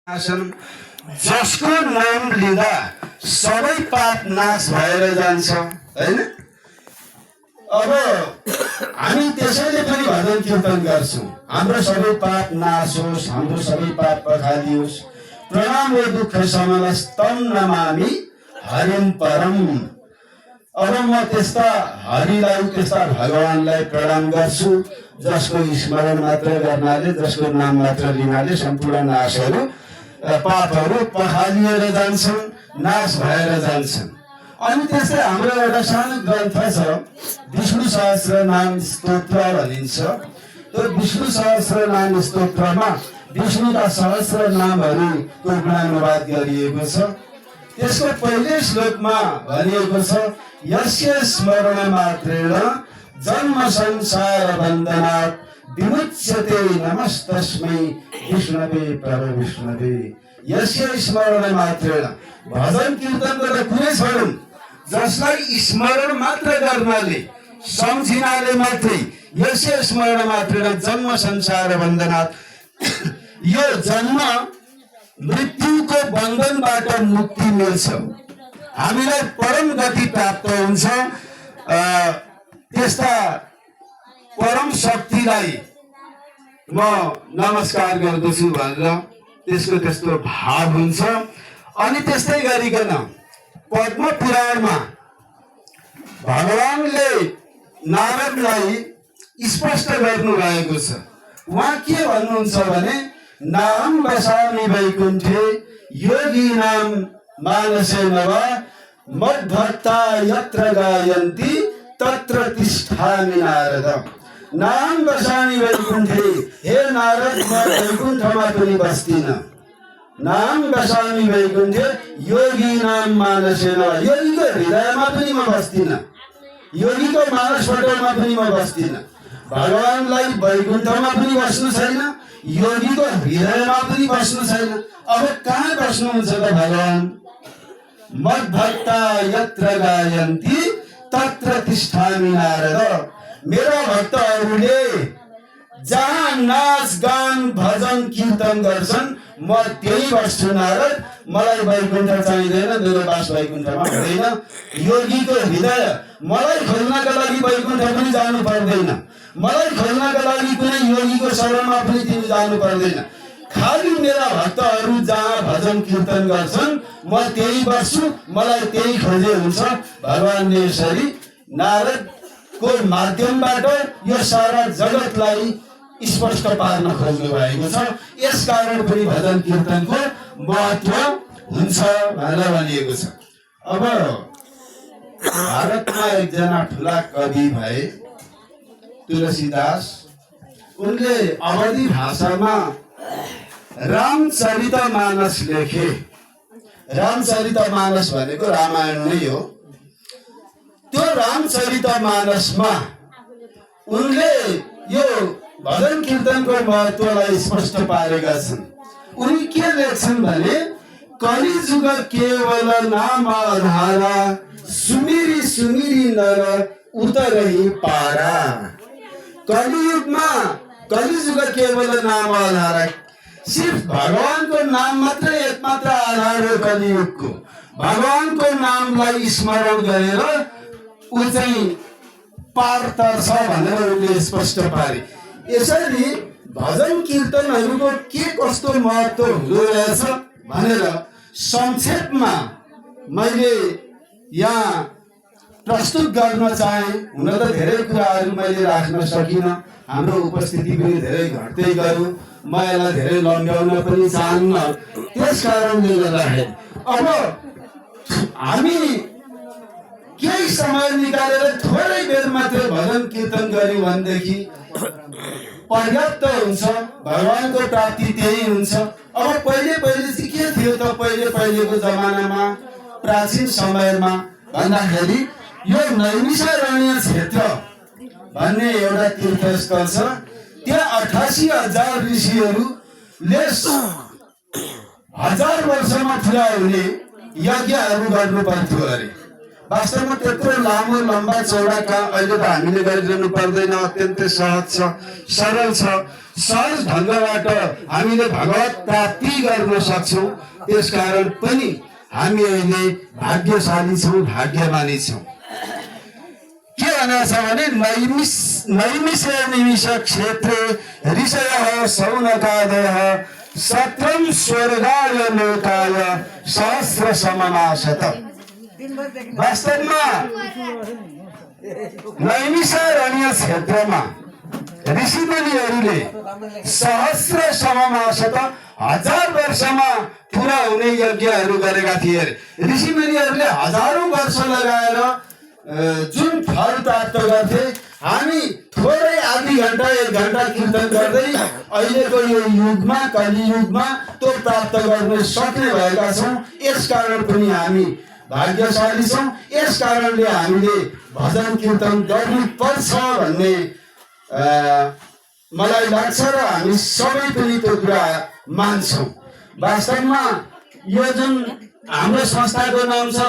आसन जसको नाम लिँदा सबै पाप नाश भएर जान्छ हैन। अब हामी त्यसैले पनि भजन कीर्तन गर्छौं, हाम्रो सबै पाप नाश होस्, हाम्रो सबै पाप पखालियोस्। प्रणाम वे दुःख समलस तम नमामि हरिम परम। अब म त्यस्ता हरिलाई, त्यस्ता भगवानलाई प्रणाम गर्छु जसको स्मरण मात्र गर्नाले, जसको नाम मात्र लिनाले सम्पूर्ण नाशहरू, पापहरू पखालिएर जान्छन्, नाश भएर जान्छन्। अनि त्यस्तै हाम्रो एउटा सानो ग्रन्थ छ, विष्णु सहस्र नाम स्तोत्र भनिन्छ। त्यो विष्णु सहस्र नाम स्तोत्रमा विष्णुका सहस्र नामहरूको गुणानुवाद गरिएको छ। त्यसको पहिलो श्लोकमा भनिएको छ, यस्य स्मरण मात्रेण जन्म संसार बन्धनात् विमुच्यते नमस्तस्मै विष्णवे परमविष्णवे। यस्य स्मरण मात्रेण, भजन कीर्तन गरेर कुनै छोडौँ, जसलाई स्मरण मात्र गर्नाले, सम्झिनाले मात्रै, यस्य स्मरण मात्रेण जन्म संसार बन्धनात्, यो जन्म मृत्युको बन्धनबाट मुक्ति मिल्छ, हामीलाई परम गति प्राप्त हुन्छ। त्यस्ता परम शक्तिलाई म नमस्कार गर्दछु भनेर त्यसको त्यस्तो भाव हुन्छ। अनि त्यस्तै गरिकन पद्म पुराणमा भगवानले नारदलाई स्पष्ट गर्नु भएको छ। उहाँ के भन्नुहुन्छ भने, नाम बसामि वैकुण्ठे योगिनां मानसे नव मद्भक्ता यत्र गायन्ति तत्र तिष्ठामि नारद। नाम बसामि वैकुण्ठे, हे नारद म वैकुण्ठमा पनि बस्दिन। नाम बसामि वैकुण्ठे योगिनां मानसे नव, योगीको हृदयमा पनि म बस्दिन, योगीको मानसपटलमा पनि म बस्दिन। भगवानलाई वैकुण्ठमा पनि बस्नु छैन, योगीको हृदयमा पनि बस्नु छैन। अब कहाँ बस्नुहुन्छ त भगवान? मद्भक्ता यत्र गायन्ति तत्र तिष्ठामि नारद। मेरा भक्तहरूले जहाँ नाच गान भजन कीर्तन गर्छन् म त्यही बस्छु नारद। मलाई वैकुण्ठ चाहिँदैन, मेरो बास वैकुण्ठमा हुँदैन। योगीको हृदय मलाई खोल्नका लागि वैकुण्ठ पनि जानु पर्दैन, मलाई खोल्नका लागि कुनै योगीको शरणमा पनि तिमी जानु पर्दैन। खाली मेरा भक्तहरू जहाँ भजन कीर्तन गर्छन् म त्यही बस्छु, मलाई त्यही खोजे हुन्छ। भगवानले यसरी नारदको माध्यमबाट यो सारा जगतलाई स्पष्ट पार्न खोज्नु भएको छ। यस कारण पनि भजन कीर्तनको महत्त्व हुन्छ भनेर भनिएको छ। अब भारतमा एकजना ठुला कवि भए तुलसीदास। उनले अवधी भाषामा रामचरितमानस लेखे। रामचरितमानस भनेको रामायण नै हो। त्यो रामचरितमानसमा उनले यो भजन कीर्तनको महत्त्वलाई स्पष्ट पारेका छन्। उनी के लेख्छन् भने, कलिजुग केवल नाम आधारा, सुमिरी सुमिरी नर उतरही पारा। कलियुगमा कलिजुग केवल नाम आधारा, सिर्फ भगवानको नाम मात्र एकमात्र आधार हो कलियुगको। भगवानको नामलाई स्मरण गरेर ऊ चाहिँ पार तर्छ भनेर उनले स्पष्ट पारे। यसरी भजन कीर्तनहरूको के कस्तो महत्त्व हुँदो रहेछ भनेर संक्षेपमा मैले यहाँ प्रस्तुत गर्न चाहे। हुन त धेरै कुराहरू मैले राख्न सकिनँ, हाम्रो उपस्थिति पनि धेरै घट्दै गयो, म यसलाई धेरै लम्ब्याउन पनि चाहन्न। त्यस कारणले गर्दाखेरि अब हामी केही समय निकालेर थोरै बेर मात्र भजन कीर्तन गर्यौँ भनेदेखि पर्याप्त हुन्छ, भगवानको प्राप्ति त्यही हुन्छ। अब पहिले पहिले चाहिँ के थियो त, पहिले पहिलेको जमानामा, प्राचीन समयमा भन्दाखेरि यो नैमिषारण्य क्षेत्र भन्ने एउटा तीर्थस्थल छ। त्यहाँ 88,000 ऋषिहरूले 1000 वर्षमा पुरा हुने यज्ञहरू गर्नु पर्थ्यो अरे। वास्तवमा त्यत्रो लामो लम्बा चौडा काम अहिले त हामीले गरिरहनु पर्दैन, अत्यन्तै सहज छ, सरल छ। सहज ढङ्गबाट हामीले भगवत प्राप्ति गर्न सक्छौँ। त्यसकारण पनि हामी अहिले भाग्यशाली छौँ, भाग्यमानी छौँ। के भनेको छ भने नैमिषे निमिष क्षेत्रे ऋषयः शौनकादयः सत्रम स्वर्गाय लोकाय सहस्र समनाशत। वास्तवमा नैमिषारण्य क्षेत्रमा ऋषिमुनिहरूले सहस्र समनाशत 1000 वर्षमा पुरा हुने यज्ञहरू गरेका थिए। ऋषिमुनिहरूले हजारौं वर्ष लगाएर जुन फल प्राप्त गर्थे, हामी थोरै आधी घण्टा 1 घण्टा कीर्तन गर्दै अहिलेको यो युगमा, कलियुगमा त्यो प्राप्त गर्न सक्ने भएका छौँ। यसकारण पनि हामी भाग्यशाली छौँ। यस कारणले हामीले भजन कीर्तन गर्नुपर्छ भन्ने मलाई लाग्छ र हामी सबै पनि त्यो कुरा मान्छौँ। वास्तवमा यो जुन हाम्रो संस्थाको नाम छ